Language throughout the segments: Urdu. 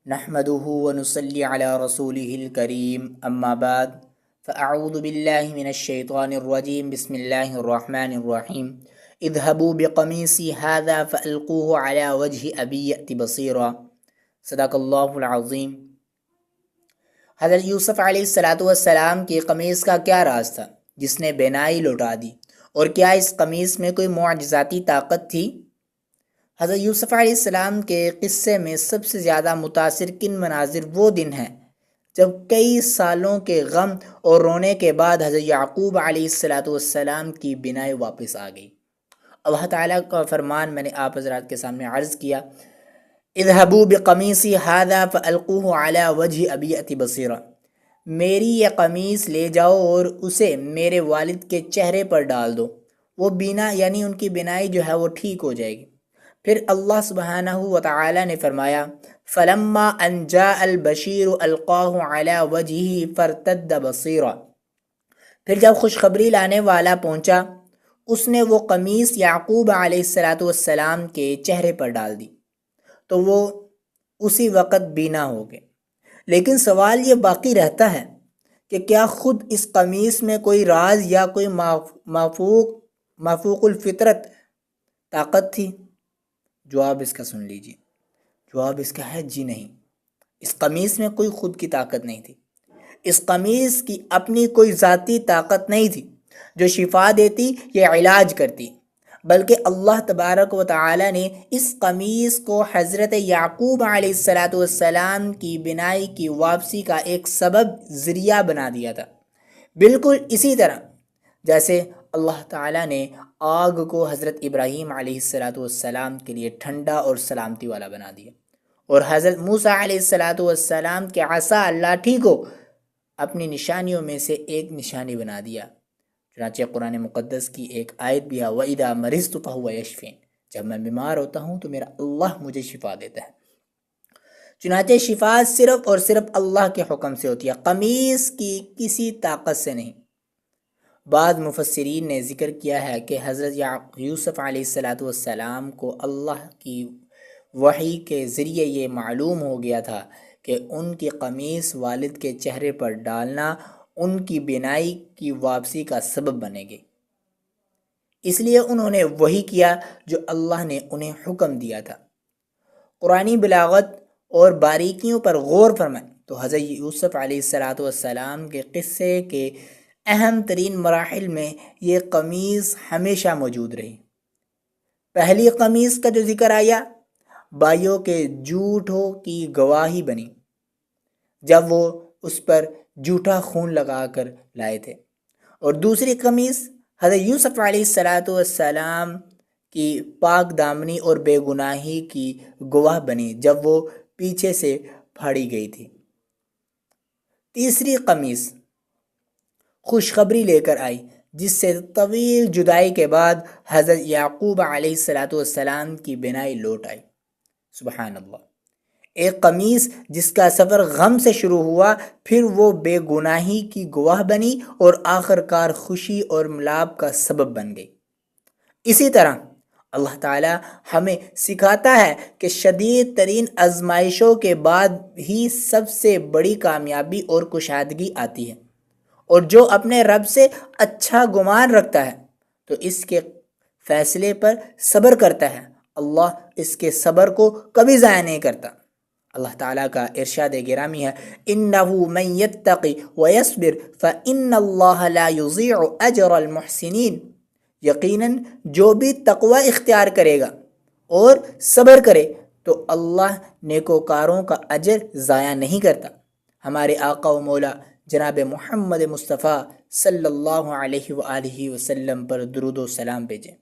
نحمده ونصلي على رسوله الكريم اما بعد فاعوذ بالله من الشيطان الرجيم بسم الله الرحمن الرحيم اذهبوا بقميصي هذا فالقوه على وجه ابي يأت بصيرا صدق اللہ العظیم۔ حضرت یوسف علیہ الصلاۃ والسلام کی قمیص کا کیا راز تھا جس نے بینائی لوٹا دی، اور کیا اس قمیص میں کوئی معجزاتی طاقت تھی؟ حضرت یوسف علیہ السلام کے قصے میں سب سے زیادہ متاثر کن مناظر وہ دن ہیں جب کئی سالوں کے غم اور رونے کے بعد حضرت یعقوب علیہ الصلاۃ والسلام کی بینائی واپس آ گئی۔ اللہ تعالیٰ کا فرمان میں نے آپ حضرات کے سامنے عرض کیا، اذهبوا بقمیصی ھذا فالقوه علی وجه ابی یأت بصیرا، میری یہ قمیص لے جاؤ اور اسے میرے والد کے چہرے پر ڈال دو، وہ بینا یعنی ان کی بینائی جو ہے وہ ٹھیک ہو جائے گی۔ پھر اللہ سبحانہ وتعالی نے فرمایا فلما ان جاء البشیر القاہ علی وجہہ فارتد بصیرا، پھر جب خوشخبری لانے والا پہنچا اس نے وہ قمیص یعقوب علیہ الصلاۃ والسلام کے چہرے پر ڈال دی تو وہ اسی وقت بینا ہو گئے۔ لیکن سوال یہ باقی رہتا ہے کہ کیا خود اس قمیص میں کوئی راز یا کوئی مافوق الفطرت طاقت تھی؟ جواب اس کا سن لیجیے۔ جواب اس کا ہے جی نہیں، اس قمیص میں کوئی خود کی طاقت نہیں تھی، اس قمیص کی اپنی کوئی ذاتی طاقت نہیں تھی جو شفا دیتی یا علاج کرتی، بلکہ اللہ تبارک و تعالی نے اس قمیص کو حضرت یعقوب علیہ الصلاۃ والسلام کی بینائی کی واپسی کا ایک سبب ذریعہ بنا دیا تھا، بالکل اسی طرح جیسے اللہ تعالیٰ نے آگ کو حضرت ابراہیم علیہ الصلاۃ والسلام کے لیے ٹھنڈا اور سلامتی والا بنا دیا، اور حضرت موسیٰ علیہ الصلاۃ والسلام کے عصا لاٹھی کو اپنی نشانیوں میں سے ایک نشانی بنا دیا۔ چنانچہ قرآن مقدس کی ایک آیت بھی ہے وَإِذَا مَرِضْتُ فَهُوَ يَشْفِينِ، جب میں بیمار ہوتا ہوں تو میرا اللہ مجھے شفا دیتا ہے۔ چنانچہ شفا صرف اور صرف اللہ کے حکم سے ہوتی ہے، قمیص کی کسی طاقت سے نہیں۔ بعض مفسرین نے ذکر کیا ہے کہ حضرت یوسف علیہ الصلاۃ والسلام کو اللہ کی وحی کے ذریعے یہ معلوم ہو گیا تھا کہ ان کی قمیص والد کے چہرے پر ڈالنا ان کی بینائی کی واپسی کا سبب بنے گی، اس لیے انہوں نے وہی کیا جو اللہ نے انہیں حکم دیا تھا۔ قرآنی بلاغت اور باریکیوں پر غور فرمائیں تو حضرت یوسف علیہ الصلاۃ والسلام کے قصے کے اہم ترین مراحل میں یہ قمیص ہمیشہ موجود رہی۔ پہلی قمیص کا جو ذکر آیا بھائیوں کے جھوٹوں کی گواہی بنی جب وہ اس پر جھوٹا خون لگا کر لائے تھے، اور دوسری قمیص حضرت یوسف علیہ الصلاۃ والسلام کی پاک دامنی اور بے گناہی کی گواہ بنی جب وہ پیچھے سے پھاڑی گئی تھی۔ تیسری قمیص خوشخبری لے کر آئی جس سے طویل جدائی کے بعد حضرت یعقوب علیہ الصلاۃ والسلام کی بینائی لوٹ آئی۔ سبحان اللہ، ایک قمیص جس کا سفر غم سے شروع ہوا، پھر وہ بے گناہی کی گواہ بنی اور آخر کار خوشی اور ملاپ کا سبب بن گئی۔ اسی طرح اللہ تعالیٰ ہمیں سکھاتا ہے کہ شدید ترین آزمائشوں کے بعد ہی سب سے بڑی کامیابی اور کشادگی آتی ہے، اور جو اپنے رب سے اچھا گمان رکھتا ہے تو اس کے فیصلے پر صبر کرتا ہے، اللہ اس کے صبر کو کبھی ضائع نہیں کرتا۔ اللہ تعالیٰ کا ارشاد گرامی ہے اِنَّهُ مَن يَتَّقِ وَيَصْبِرْ فَإِنَّ اللَّهَ لَا يُضِيعُ أَجْرَ الْمُحْسِنِينَ، یقیناً جو بھی تقوی اختیار کرے گا اور صبر کرے تو اللہ نیکوکاروں کا اجر ضائع نہیں کرتا۔ ہمارے آقا و مولا جناب محمد مصطفیٰ صلی اللہ علیہ وآلہ وسلم پر درود و سلام بھیجیں،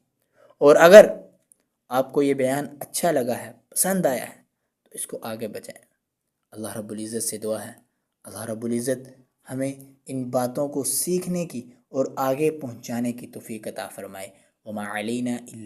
اور اگر آپ کو یہ بیان اچھا لگا ہے، پسند آیا ہے تو اس کو آگے بچائیں۔ اللہ رب العزت سے دعا ہے اللہ رب العزت ہمیں ان باتوں کو سیکھنے کی اور آگے پہنچانے کی توفیق عطا فرمائے۔ وما علینا الا